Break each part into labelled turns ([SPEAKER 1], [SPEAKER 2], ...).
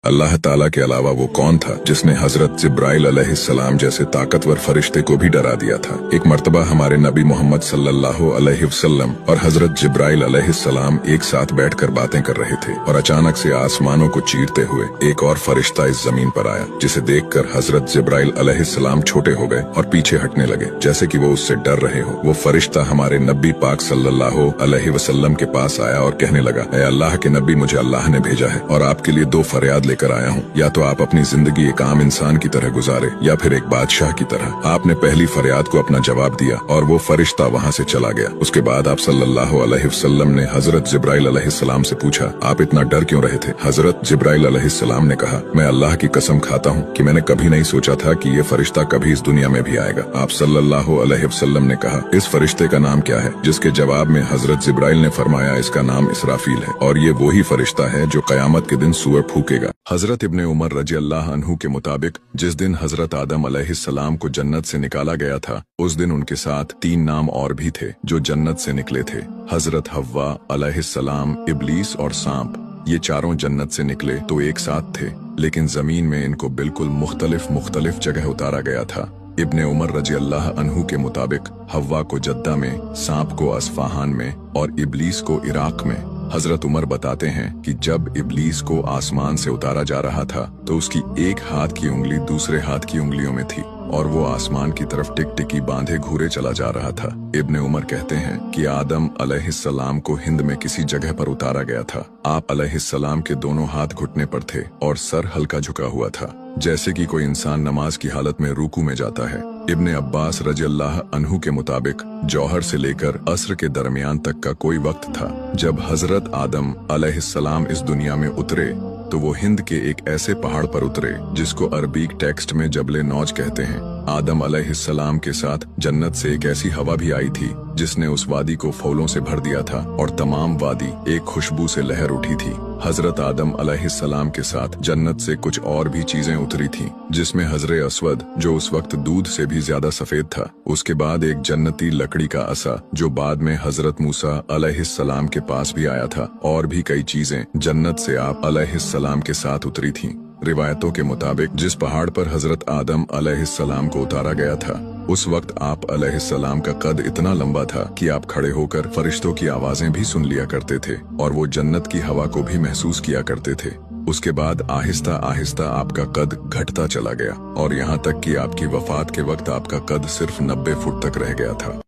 [SPEAKER 1] अल्लाह ताला के अलावा वो कौन था जिसने हजरत जिब्राइल अलैहिस्सलाम जैसे ताकतवर फरिश्ते को भी डरा दिया था। एक मर्तबा हमारे नबी मोहम्मद सल्लल्लाहु अलैहि वसल्लम और हजरत जिब्राइल अलैहिस्सलाम एक साथ बैठकर बातें कर रहे थे और अचानक से आसमानों को चीरते हुए एक और फरिश्ता इस जमीन पर आया, जिसे देखकर हजरत जिब्राइल अलैहिस्सलाम छोटे हो गए और पीछे हटने लगे, जैसे कि वो उससे डर रहे हो। वो फरिश्ता हमारे नबी पाक सल्लल्लाहु अलैहि वसल्लम के पास आया और कहने लगा, ऐ अल्लाह के नबी, मुझे अल्लाह ने भेजा है और आपके लिए दो फरियाद लेकर आया हूँ। या तो आप अपनी जिंदगी एक आम इंसान की तरह गुजारे या फिर एक बादशाह की तरह। आपने पहली फरियाद को अपना जवाब दिया और वो फरिश्ता वहाँ से चला गया। उसके बाद आप सल्लल्लाहु अलैहि वसल्लम ने हजरत जिब्राइल अलैहिस्सलाम से पूछा, आप इतना डर क्यों रहे थे? हजरत जिब्राइल अलैहिस्सलाम ने कहा, मैं अल्लाह की कसम खाता हूँ कि मैंने कभी नहीं सोचा था कि ये फरिश्ता कभी इस दुनिया में भी आएगा। आप सल्लल्लाहु अलैहि वसल्लम ने कहा, इस फरिश्ते का नाम क्या है? जिसके जवाब में हजरत जिब्राइल ने फरमाया, इसका नाम इसराफील है और ये वही फरिश्ता है जो कयामत के दिन सूअर फूकेगा। हजरत इब्ने उमर रजी अल्लाह अन्हु के मुताबिक जिस दिन हजरत आदम अलैहिस्सलाम को जन्नत से निकाला गया था, उस दिन उनके साथ 3 नाम और भी थे जो जन्नत से निकले थे। हजरत हव्वा अलैहिस्सलाम, इब्लीस और सांप। ये चारों जन्नत से निकले तो एक साथ थे, लेकिन जमीन में इनको बिल्कुल मुख्तलिफ जगह उतारा गया था। इब्ने उमर रजी अल्लाह अन्हु के मुताबिक हव्वा को जद्दा में, सांप को अस्फहान में और इब्लीस को इराक में। हजरत उमर बताते हैं कि जब इब्लीस को आसमान से उतारा जा रहा था तो उसकी एक हाथ की उंगली दूसरे हाथ की उंगलियों में थी और वो आसमान की तरफ टिकटिकी बांधे घूरे चला जा रहा था। इब्ने उमर कहते हैं कि आदम अलैहिस्सलाम को हिंद में किसी जगह पर उतारा गया था। आप अलैहिस्सलाम के दोनों हाथ घुटने पर थे और सर हल्का झुका हुआ था, जैसे कि कोई इंसान नमाज की हालत में रुकू में जाता है। इब्ने अब्बास रजी अल्लाह अन्हु के मुताबिक जौहर से लेकर अस्र के दरमियान तक का कोई वक्त था जब हजरत आदम अलैहिस्सलाम इस दुनिया में उतरे, तो वो हिंद के एक ऐसे पहाड़ पर उतरे जिसको अरबीक टेक्स्ट में जबले नौज कहते हैं। आदम अलैहिस्सलाम के साथ जन्नत से एक ऐसी हवा भी आई थी जिसने उस वादी को फूलों से भर दिया था और तमाम वादी एक खुशबू से लहर उठी थी। हजरत आदम अलैहिस्सलाम के साथ जन्नत से कुछ और भी चीजें उतरी थीं, जिसमें हजरे अस्वद, जो उस वक्त दूध से भी ज्यादा सफेद था। उसके बाद एक जन्नती लकड़ी का असा जो बाद में हजरत मूसा अलैहिस्सलाम के पास भी आया था, और भी कई चीजें जन्नत से आप अलैहिस्सलाम के साथ उतरी थीं। रिवायतों के मुताबिक जिस पहाड़ पर हजरत आदम अलैहिस्सलाम को उतारा गया था, उस वक्त आप अलैहिस्सलाम का कद इतना लंबा था कि आप खड़े होकर फरिश्तों की आवाजें भी सुन लिया करते थे और वो जन्नत की हवा को भी महसूस किया करते थे। उसके बाद आहिस्ता आहिस्ता आपका कद घटता चला गया और यहाँ तक कि आपकी वफात के वक्त आपका कद सिर्फ 90 फुट तक रह गया था।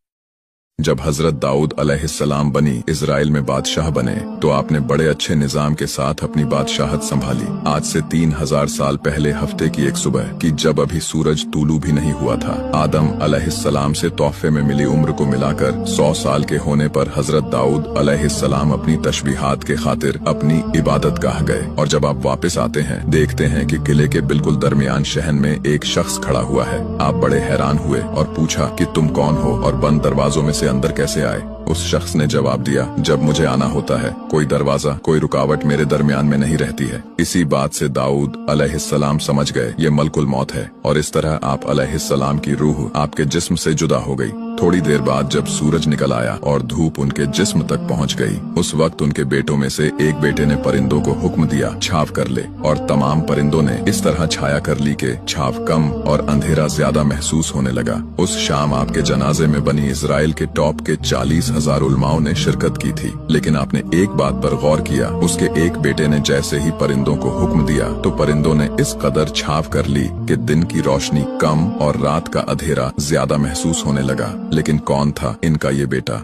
[SPEAKER 1] जब हजरत दाऊद अलैहिस्सलाम बनी इजराइल में बादशाह बने तो आपने बड़े अच्छे निजाम के साथ अपनी बादशाहत संभाली। आज से 3000 साल पहले हफ्ते की एक सुबह की, जब अभी सूरज तूलू भी नहीं हुआ था, आदम अलैहिस्सलाम से तोहफे में मिली उम्र को मिलाकर 100 साल के होने पर हजरत दाऊद अलैहिस्सलाम अपनी तशबीहात के खातिर अपनी इबादत गाह गए। और जब आप वापस आते हैं, देखते हैं कि किले के बिल्कुल दरमियान शहन में एक शख्स खड़ा हुआ है। आप बड़े हैरान हुए और पूछा कि तुम कौन हो और बंद दरवाजों में से अंदर कैसे आए? उस शख्स ने जवाब दिया, जब मुझे आना होता है, कोई दरवाजा, कोई रुकावट मेरे दरमियान में नहीं रहती है। इसी बात से दाऊद अलैहिस्सलाम समझ गए ये मलकुल मौत है और इस तरह आप अलैहिस्सलाम की रूह आपके जिस्म से जुदा हो गई। थोड़ी देर बाद जब सूरज निकल आया और धूप उनके जिस्म तक पहुंच गई, उस वक्त उनके बेटों में से एक बेटे ने परिंदों को हुक्म दिया, छाव कर ले, और तमाम परिंदों ने इस तरह छाया कर ली कि छाव कम और अंधेरा ज्यादा महसूस होने लगा। उस शाम आपके जनाजे में बनी इजराइल के टॉप के 40,000 उलमाओं ने शिरकत की थी, लेकिन आपने एक बात पर गौर किया, उसके एक बेटे ने जैसे ही परिंदों को हुक्म दिया तो परिंदों ने इस कदर छाव कर ली कि दिन की रोशनी कम और रात का अंधेरा ज्यादा महसूस होने लगा। लेकिन कौन था इनका ये बेटा?